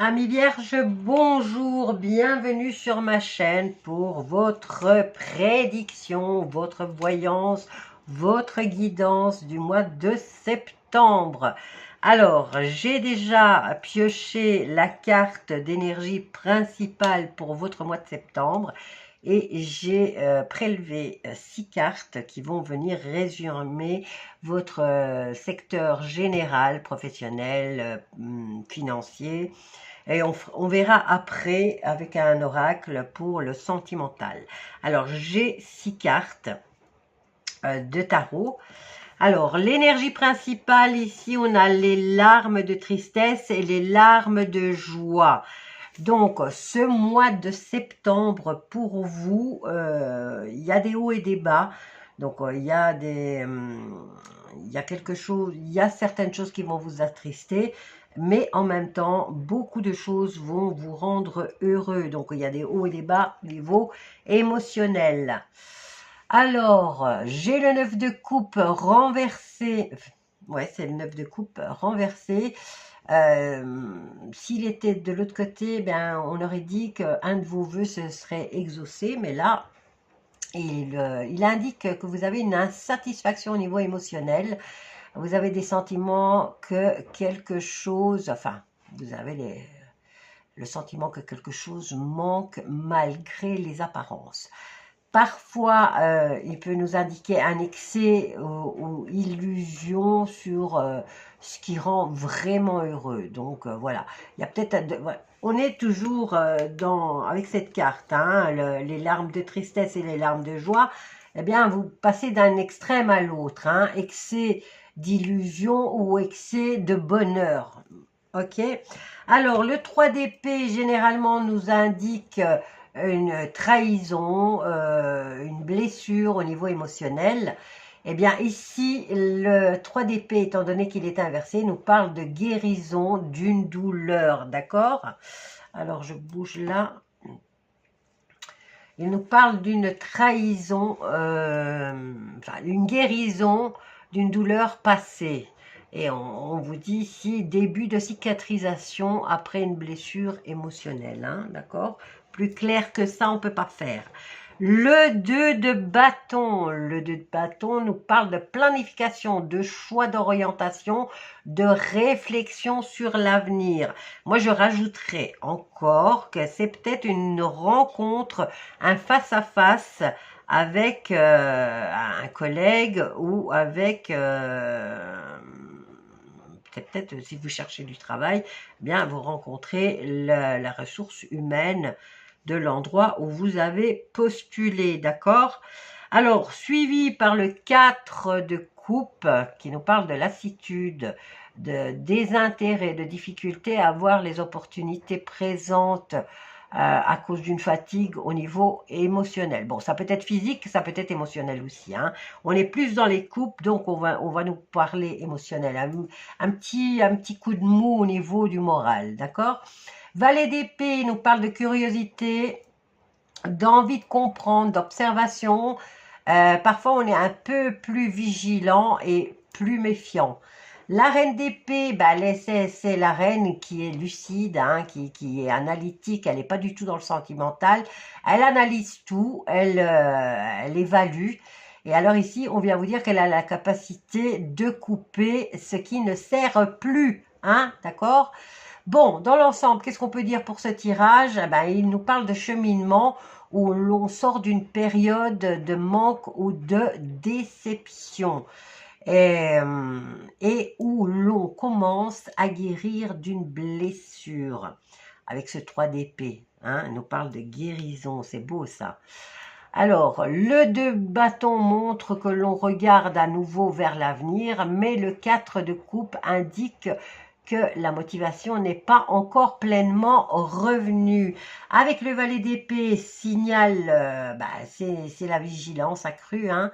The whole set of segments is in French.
Amis vierges, bonjour, bienvenue sur ma chaîne pour votre prédiction, votre voyance, votre guidance du mois de septembre. Alors, j'ai déjà pioché la carte d'énergie principale pour votre mois de septembre et j'ai prélevé 6 cartes qui vont venir résumer votre secteur général, professionnel, financier, et on verra après avec un oracle pour le sentimental. Alors, j'ai 6 cartes de tarot. Alors, l'énergie principale, ici, on a les larmes de tristesse et les larmes de joie. Donc, ce mois de septembre, pour vous, il y a des hauts et des bas. Donc, il y a quelque chose, il y a certaines choses qui vont vous attrister, mais en même temps, beaucoup de choses vont vous rendre heureux. Donc, il y a des hauts et des bas au niveau émotionnel. Alors, j'ai le 9 de coupe renversé. Ouais, c'est le 9 de coupe renversé. S'il était de l'autre côté, ben, on aurait dit qu'un de vos vœux se serait exaucé, mais là, il indique que vous avez une insatisfaction au niveau émotionnel. Vous avez des sentiments que quelque chose, enfin, vous avez le sentiment que quelque chose manque malgré les apparences. Parfois, il peut nous indiquer un excès ou illusion sur ce qui rend vraiment heureux. Donc voilà, il y a peut-être, voilà. On est toujours avec cette carte, hein, les larmes de tristesse et les larmes de joie. Eh bien, vous passez d'un extrême à l'autre, hein, excès d'illusion ou excès de bonheur. Ok. Alors, le 3 d'épée, généralement, nous indique une trahison, une blessure au niveau émotionnel. Eh bien, ici, le 3 d'épée, étant donné qu'il est inversé, nous parle de guérison d'une douleur, d'accord? Alors, je bouge là. Il nous parle d'une trahison, enfin, une guérison d'une douleur passée. Et on vous dit ici, début de cicatrisation après une blessure émotionnelle, hein, d'accord? Plus clair que ça, on ne peut pas faire. Le 2 de bâton. Le 2 de bâton nous parle de planification, de choix d'orientation, de réflexion sur l'avenir. Moi, je rajouterais encore que c'est peut-être une rencontre, un face-à-face avec un collègue ou avec... peut-être si vous cherchez du travail, bien vous rencontrez la ressource humaine de l'endroit où vous avez postulé, d'accord? Alors, suivi par le 4 de coupe, qui nous parle de lassitude, de désintérêt, de difficulté à voir les opportunités présentes à cause d'une fatigue au niveau émotionnel. Bon, ça peut être physique, ça peut être émotionnel aussi, hein. On est plus dans les coupes, donc on va nous parler émotionnel. Un petit coup de mou au niveau du moral, d'accord? Valet d'épée nous parle de curiosité, d'envie de comprendre, d'observation. Parfois, on est un peu plus vigilant et plus méfiant. La reine d'épée, bah, c'est la reine qui est lucide, hein, qui est analytique, elle n'est pas du tout dans le sentimental. Elle analyse tout, elle évalue. Et alors ici, on vient vous dire qu'elle a la capacité de couper ce qui ne sert plus. Hein, d'accord? Bon, dans l'ensemble, qu'est-ce qu'on peut dire pour ce tirage? Eh ben, il nous parle de cheminement où l'on sort d'une période de manque ou de déception et où l'on commence à guérir d'une blessure avec ce 3 d'épée. Hein, il nous parle de guérison, c'est beau ça. Alors, le 2 bâton montre que l'on regarde à nouveau vers l'avenir, mais le 4 de coupe indique que la motivation n'est pas encore pleinement revenue. Avec le valet d'épée, signale, c'est la vigilance accrue, hein,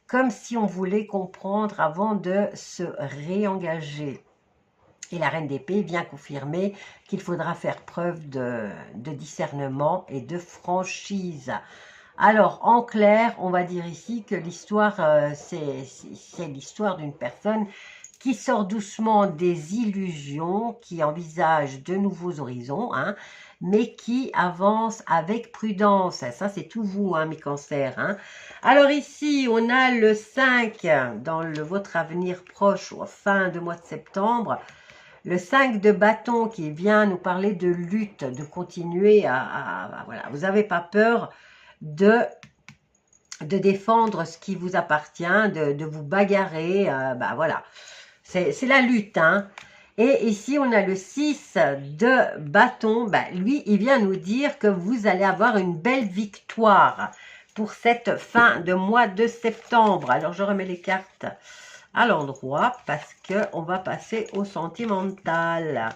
comme si on voulait comprendre avant de se réengager. Et la reine d'épée vient confirmer qu'il faudra faire preuve de discernement et de franchise. Alors, en clair, on va dire ici que l'histoire, c'est l'histoire d'une personne qui sort doucement des illusions, qui envisage de nouveaux horizons, hein, mais qui avance avec prudence. Ça, c'est tout vous, hein, mes cancers. Hein. Alors ici, on a le 5 dans votre avenir proche, fin de mois de septembre. Le 5 de bâton qui vient nous parler de lutte, de continuer voilà, vous n'avez pas peur de défendre ce qui vous appartient, de vous bagarrer, voilà. C'est la lutte, hein. Et ici, on a le 6 de bâton. Lui, il vient nous dire que vous allez avoir une belle victoire pour cette fin de mois de septembre. Alors, je remets les cartes à l'endroit parce qu'on va passer au sentimental.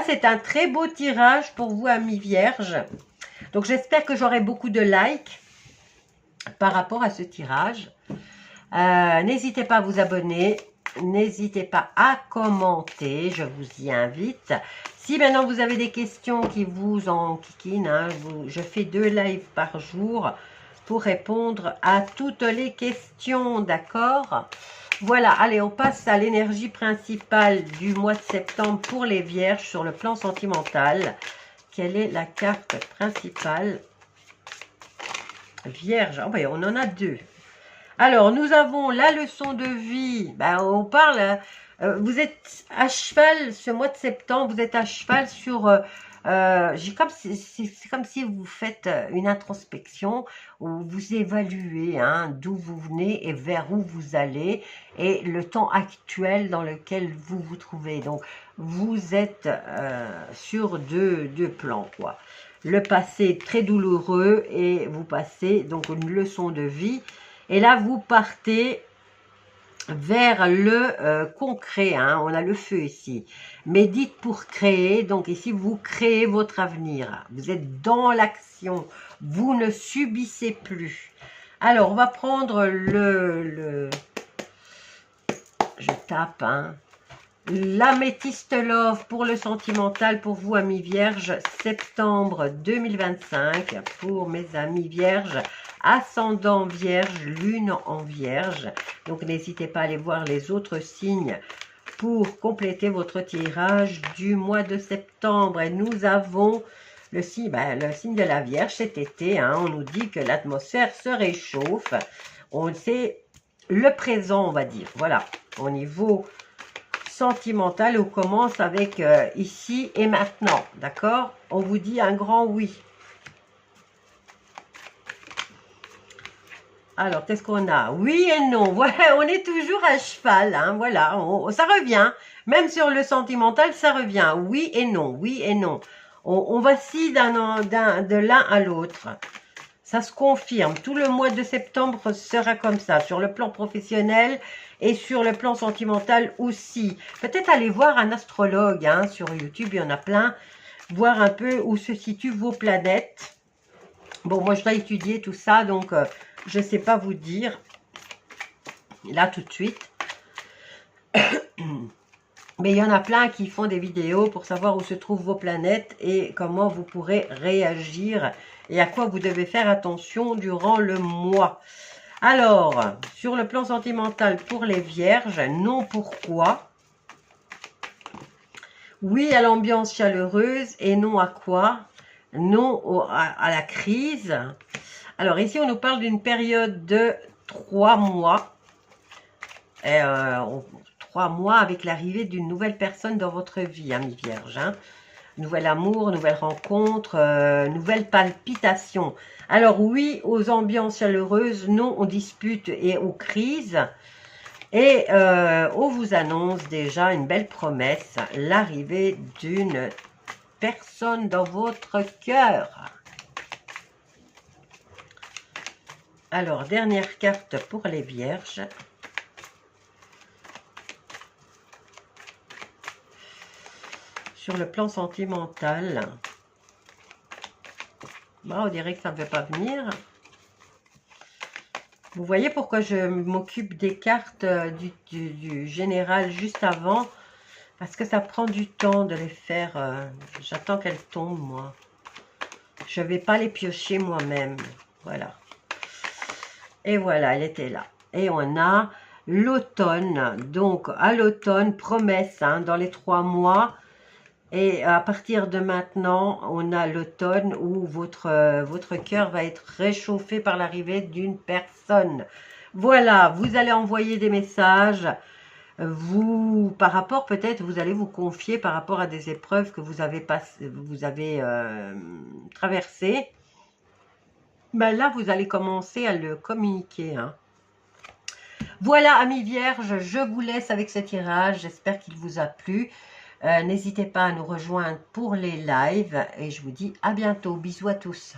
C'est un très beau tirage pour vous, amis vierges. Donc, j'espère que j'aurai beaucoup de likes par rapport à ce tirage. N'hésitez pas à vous abonner. N'hésitez pas à commenter, je vous y invite. Si maintenant vous avez des questions qui vous enquiquinent, hein, je fais 2 lives par jour pour répondre à toutes les questions, d'accord? Voilà, allez, on passe à l'énergie principale du mois de septembre pour les vierges sur le plan sentimental. Quelle est la carte principale? Vierge, oh ben, on en a 2. Alors, nous avons la leçon de vie. On parle, vous êtes à cheval ce mois de septembre, vous êtes à cheval sur... c'est comme si vous faites une introspection où vous évaluez hein, d'où vous venez et vers où vous allez et le temps actuel dans lequel vous vous trouvez. Donc, vous êtes sur deux plans, quoi. Le passé très douloureux et vous passez donc une leçon de vie. Et là, vous partez vers le concret. Hein, on a le feu ici. Médite pour créer. Donc ici, vous créez votre avenir. Vous êtes dans l'action. Vous ne subissez plus. Alors, on va prendre je tape, hein. L'améthyste love pour le sentimental pour vous, amis vierges. Septembre 2025 pour mes amis vierges. Ascendant vierge, lune en vierge. Donc, n'hésitez pas à aller voir les autres signes pour compléter votre tirage du mois de septembre. Et nous avons le signe de la Vierge cet été. Hein, on nous dit que l'atmosphère se réchauffe. C'est le présent, on va dire. Voilà, au niveau sentimental, on commence avec ici et maintenant. D'accord? On vous dit un grand oui. Alors, qu'est-ce qu'on a? Oui et non. Voilà, on est toujours à cheval. Hein, voilà, ça revient. Même sur le sentimental, ça revient. Oui et non. Oui et non. On vacille de l'un à l'autre. Ça se confirme. Tout le mois de septembre sera comme ça. Sur le plan professionnel et sur le plan sentimental aussi. Peut-être aller voir un astrologue. Hein, sur YouTube, il y en a plein. Voir un peu où se situent vos planètes. Bon, moi, je dois étudier tout ça. Donc... je ne sais pas vous dire, là tout de suite. Mais il y en a plein qui font des vidéos pour savoir où se trouvent vos planètes et comment vous pourrez réagir et à quoi vous devez faire attention durant le mois. Alors, sur le plan sentimental pour les vierges, non pourquoi? Oui à l'ambiance chaleureuse et non à quoi? Non à la crise. Alors ici, on nous parle d'une période de 3 mois. 3 mois avec l'arrivée d'une nouvelle personne dans votre vie, amis vierges. Hein. Nouvel amour, nouvelle rencontre, nouvelle palpitation. Alors oui, aux ambiances chaleureuses, non aux disputes et aux crises. Et on vous annonce déjà une belle promesse, l'arrivée d'une personne dans votre cœur. Alors, dernière carte pour les vierges. Sur le plan sentimental. On dirait que ça ne veut pas venir. Vous voyez pourquoi je m'occupe des cartes du général juste avant? Parce que ça prend du temps de les faire. J'attends qu'elles tombent, moi. Je ne vais pas les piocher moi-même. Voilà. Et voilà, elle était là. Et on a l'automne. Donc, à l'automne, promesse, hein, dans les 3 mois. Et à partir de maintenant, on a l'automne où votre cœur va être réchauffé par l'arrivée d'une personne. Voilà, vous allez envoyer des messages. Vous, par rapport, peut-être, vous allez vous confier par rapport à des épreuves que vous avez traversées. Ben là, vous allez commencer à le communiquer, hein. Voilà, amis vierges, je vous laisse avec ce tirage. J'espère qu'il vous a plu. N'hésitez pas à nous rejoindre pour les lives. Et je vous dis à bientôt. Bisous à tous.